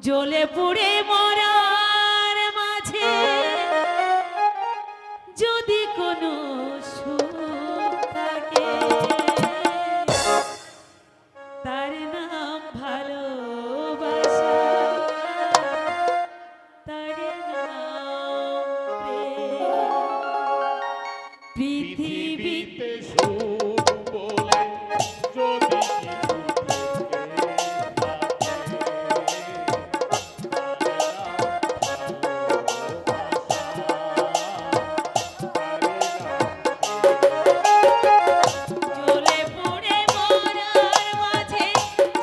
জ্বলে পুড়ে মরার মাঝে যদি কোনো সুখ থাকে তার নাম ভালোবাসা, তার নাম প্রেম। পৃথিবীতে সুখ বলে যদি জ্বলে পুড়ে মরার মাঝে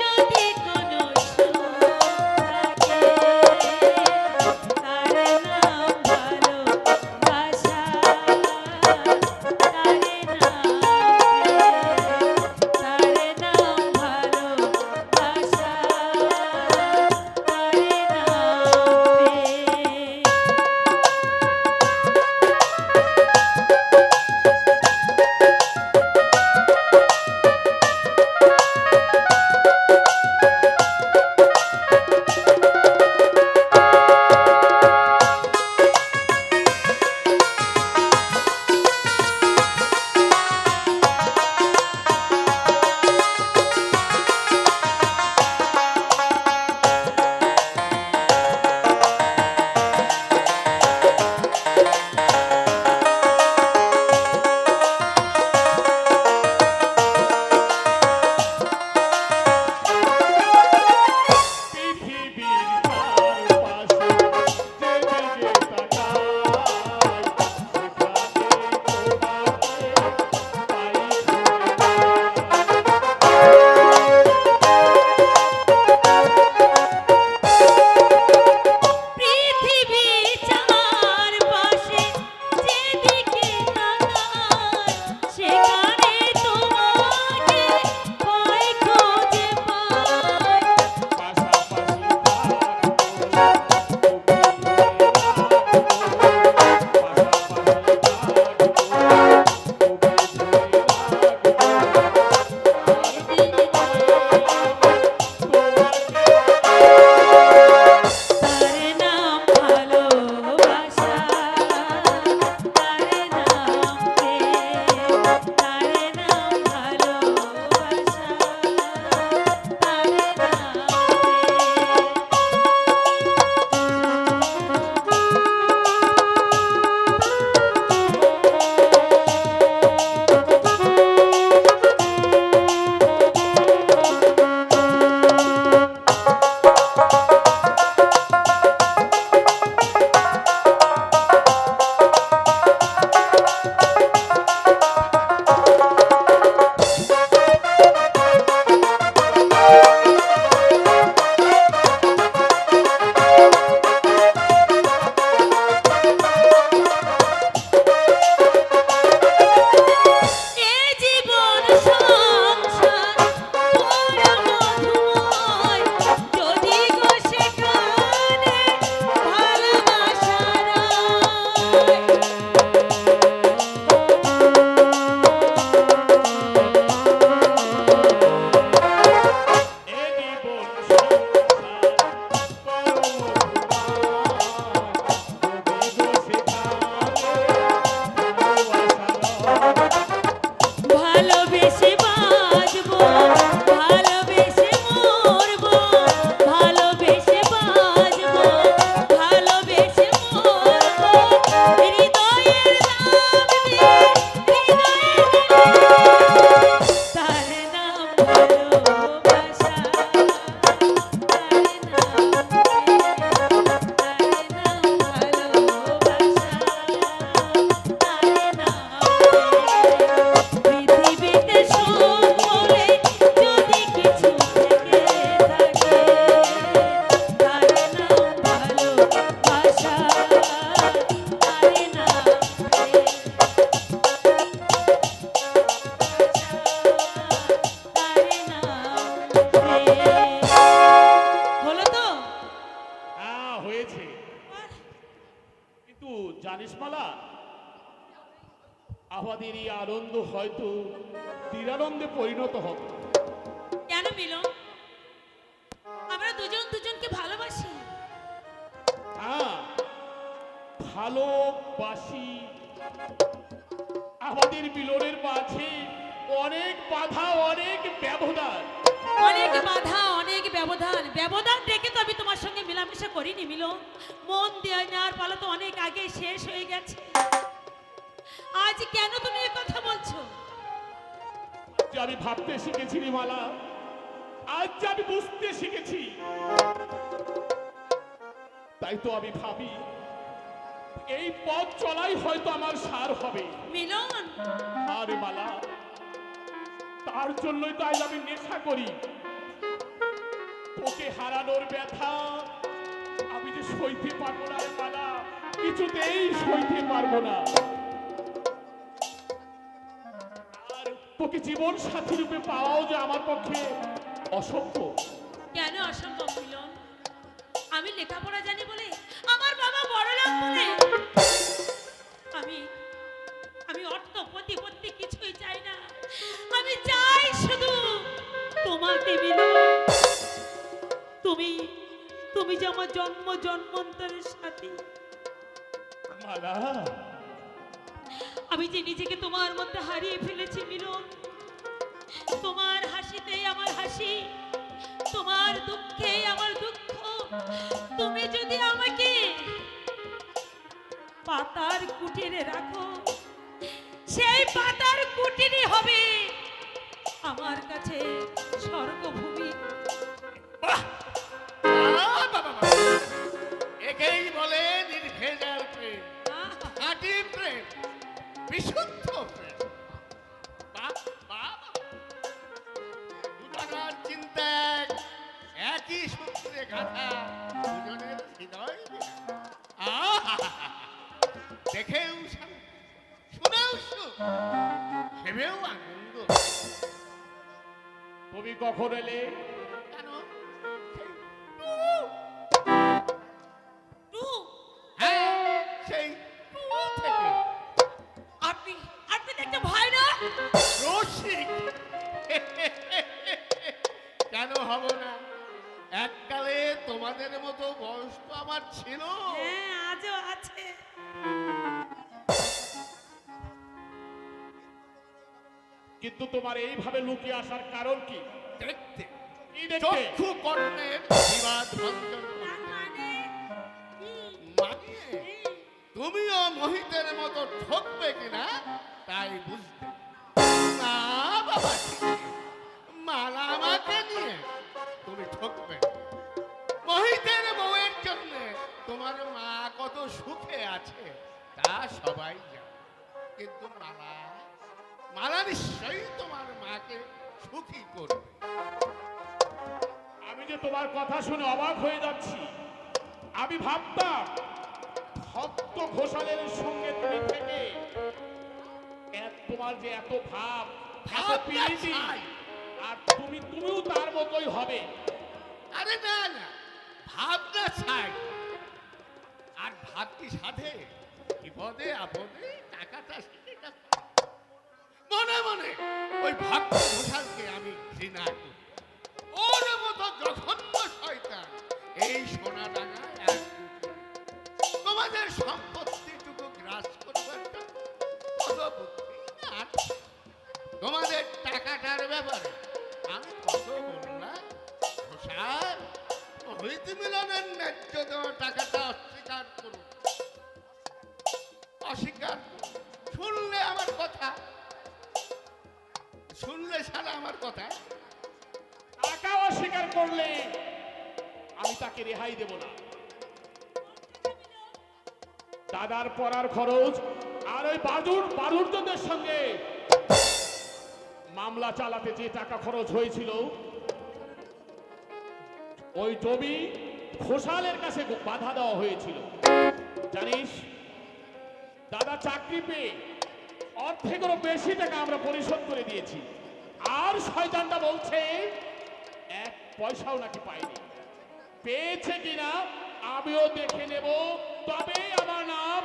যদি কোনো সুখ থাকে তার নাম ভালোবাসা, তার নাম প্রেম। তার নাম ভালোবাসা, তার জানিস মালা, আমাদের এই আনন্দ হয়তো নিরানন্দে পরিণত হবে। কেন মিলন? আমরা দুজন দুজনকে ভালোবাসি। ভালোবাসি। আমাদের মিলনের মাঝে অনেক বাধা, অনেক ব্যবধান। অনেক বাধা, অনেক ব্যবধান। ব্যবধান দেখে তো আমি তোমার সঙ্গে মেলামেশা করিনি মিলন। মন দিয়ে নেওয়ার পালা তো অনেক আগে শেষ হয়ে গেছে। আজ কেন তুমি এ কথা বলছো? যে আমি ভাবতে শিখেছি রে মালা, আজ যে আমি বুঝতে শিখেছি, তাই তো আমি ভাবি এই পথ চলাই হয়তো আমার সার হবে। মিলন, আরে মালা, তার জন্যই তো আজ আমি নেশা করি। তোকে হারানোর ব্যথা আমি যে সইতে পারবো না রে মালা, কিছুতেই সইতে পারবো না। আর তোকে জীবন সাথী রূপে পাওয়াও যে আমার পক্ষে অসম্ভব। কেন অসম্ভব মিলন? আমি লেখাপড়া জানি বলে, আমার বাবা বড়লোক বলে আমি আমি অর্থ প্রতিপত্তি কিছুই চাই না। আমি চাই শুধু তোমাকে মিলন। তুমি তুমি যে আমার জন্ম জন্মান্তরের সাথী। মালা, আমি যে নিজেকে তোমার মধ্যে হারিয়ে ফেলেছি মিলন। তোমার হাসিতেই আমার হাসি, তোমার দুঃখেই আমার দুঃখ। তুমি যদি আমাকে পাতার কুটিরে রাখো, সেই পাতার কুটিরই হবে আমার কাছে স্বর্গভূমি। বাহ! বাহ, বাহ, বাহ, বাহ। একেই বলে নির্ভেজাল প্রেম, খাঁটি প্রেম, বিশুদ্ধ প্রেম। বাহ, বাহ, বাহ। দুজনার চিন্তা একই সূত্রে গাঁথা, দুজনের হৃদয় মিলা। আহা! দেখেও শান্তি, শুনেও সুখ, ভেবেও আনন্দ। তুমি কখন এলে? কেন? টু, হ্যাঁ, সেই টু থেকে আপনি আপনি দেখতে ভয় না? রসিক। কেন হব না? এককালে তোমাদের মতো বয়স তো আমার ছিল। হ্যাঁ, আজও আছে। কিন্তু তোমার এইভাবে লুকিয়ে আসার কারণ কি? দেখতে কি দেখতে? চক্ষু কর্ণের বিবাদ ভঞ্জন তার করতে। মানে মানিয়ে তুমিও মোহিতের মতো ঠকবে কিনা তাই বুঝতে। না বাবা, মালা আমাকে নিয়ে তুমি ঠকবে। মোহিতের বউয়ের জন্য তোমার মা কত সুখে আছে তা সবাই জানে। কিন্তু মালা নিশ্চয়ই তোমার মাকে সুখী করবে। আমি যে তোমার কথা শুনে অবাক হয়ে যাচ্ছি। আমি ভাবতাম ভক্ত ঘোষালের সঙ্গে তুমি থেকে তোমার যে এত ভাব, এত ভাবনা প্রীতি, চাই। আর তুমিও তার মতোই হবে। আরে না না, ভাবনা ছাই। আর ভাবটি সাধে বিপদে আপদে টাকাটা সেটা মনে মনে ওই ভক্ত ঘোষালকে আমি ঘৃণা করি। ওর মতো জঘন্য শয়তান এই সোনা ডাঙা এক তোমাদের সম্পত্তিটুকু গ্রাস করবার জন্য কত বুদ্ধি আছে। তোমাদের টাকাটার ব্যাপারে আমি কত বললাম, ঘোষাল মোহিত মিলনের ন্যায্য দেওয়া টাকাটা অস্বীকার করুন। অস্বীকার করুন। শুনলে আমার কথা, শুনলে সারা আমার কথা। টাকা অস্বীকার করলে আমি তাকে রেহাই দেব না। দাদার পড়ার খরচ আর ওই বাদুরদের সঙ্গে মামলা চালাতে যে টাকা খরচ হয়েছিল, ওই জমি ঘোষালের কাছে বাধা দেওয়া হয়েছিল। জানিস, দাদা চাকরি পেয়ে অর্ধেকেরও বেশি টাকা আমরা পরিশোধ করে দিয়েছি। আর শয়তানটা বলছে এক পয়সাও নাকি পাইনি। পেয়েছে কিনা আমিও দেখে নেব, তবেই আমার নাম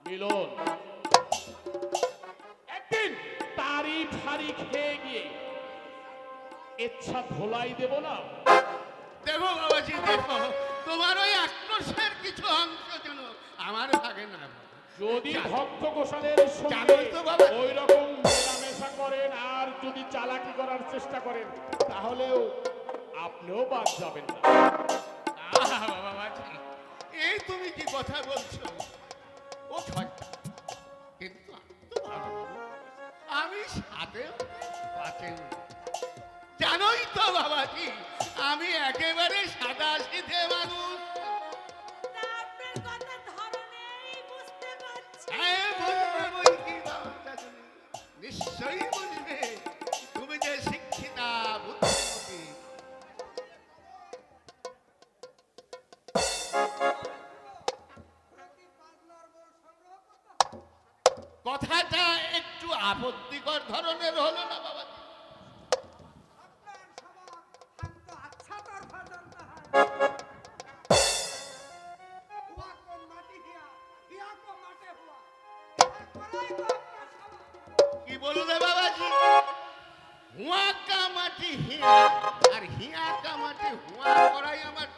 মিলন। একদিন তারি ফারি খেয়ে গিয়ে ইচ্ছা ধোলাই দেব না। দেখো বাবাজি, দেখো তোমার ওই আক্রোশ মানুষের কিছু অংশ যেন আমার ভাগে না পড়ে। যদি জানো- ভক্ত গোসালের সঙ্গে জানোই তো বাবা। ওই রকম মেলামেশা করেন আর যদি চালাকি করার চেষ্টা করেন তাহলেও আপনিও বাদ যাবেন না। আহা বাবা বাছা, এই তুমি কি কথা বলছো? ও ঠাট্টা। কিন্তু আমি তো ভালো মানুষ। আমি সাথে বাঁচেন। জানোই তো বাবাজি, আমি একেবারে সাদা সিধে মানুষ। তা আপনার কথা ধরনেই বুঝতে পারছি। হ্যাঁ, বুঝবে বই কি বাবা চাচুনি? নিশ্চয়ই বুঝবে। তুমি যে শিক্ষিতা বুদ্ধিমতী। কথাটা একটু আপত্তিকর ধরনের হলো না বাবা? কি বললে বাবাজি? হুয়া কা মাটি হিয়া আর হিয়া কা মাটি হুয়া করাই আমার